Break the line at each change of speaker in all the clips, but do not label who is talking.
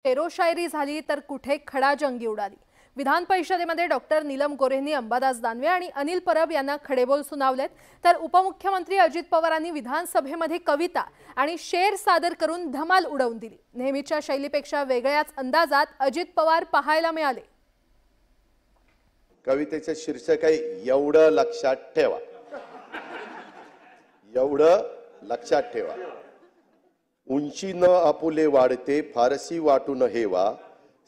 शेरोशायरी झाली तर कुठे खडाजंगी उडाली। विधान परिषदेमध्ये डॉक्टर नीलम गोऱ्हेंनी अंबादास दानवे आणि अनिल परब यांना खडेबोल सुनावलेत, तर उपमुख्यमंत्री अजित पवारांनी विधानसभेमध्ये कविता आणि शेर सादर करून धमाल उडवून दिली। नेहमीच्या शैलीपेक्षा वेगळ्याच अंदाजात अजित पवार पाहायला मिळाले।
कवितेचं शीर्षक आहे एवढं लक्षात ठेवा, एवढं लक्षात ठेवा। उंची न आपुले वाढते फारसी वाटून हेवा,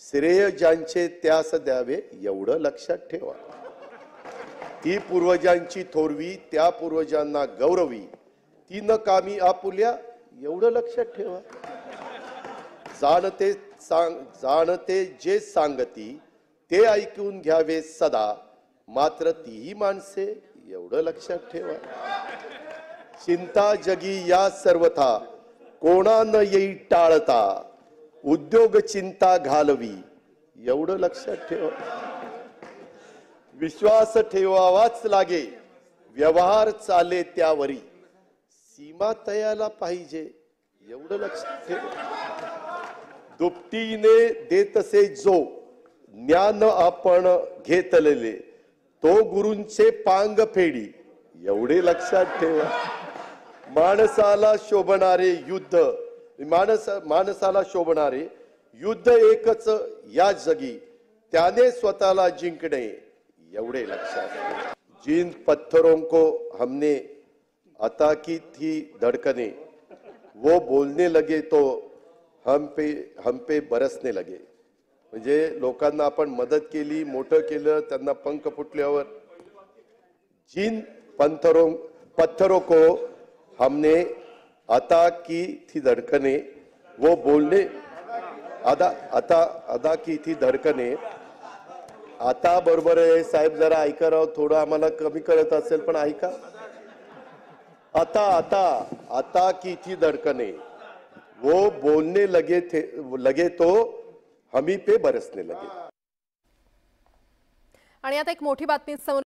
श्रेय ज्यांचे त्यास द्यावे एवढं लक्षात ठेवा। ती पूर्वजांची थोरवी त्या पूर्वजांना गौरवी, ती न कामी आपुल्या एवढं लक्षात ठेवा। जाणते जे सांगती ते ऐकून घ्यावे सदा, मात्र तीही माणसे एवढं लक्षात ठेवा। चिंता जगी या सर्वथा कोणा न येई टाळता, उद्योग चिंता घालवी एवढं लक्षात ठेवा। विश्वास ठेवावाच लागे व्यवहार चाले त्यावरी, सीमा तयाला पाहिजे एवढं लक्षात ठेवा। दुपटीने देतसे जो ज्ञान आपण घेतलेले, तो गुरूंचे पांग फेडी एवढे लक्षात ठेवा। माणसाला शोभणारे युद्ध माणसाला शोभणारे युद्ध एकच या जगी, त्याने स्वतःला जिंकणे एवढे लक्षात। जिन पत्थरों को हमने अता की थी धड़कने, वो बोलने लगे तो हम पे बरसने लगे। म्हणजे लोकांना आपण मदत केली, मोठं केलं, त्यांना पंख फुटल्यावर जिन पत्थरों को हमने अता की थी धड़कने, वो बोलने अदा की थी धड़कने। आता बरोबर आहे साहेब, जरा ऐका राव, थोडं आम्हाला कमी कळत असेल पण ऐका। आता की थी धड़कने, वो बोलने लगे तो हमी पे बरसने लगे।
आणि आता एक मोठी बातमी समोर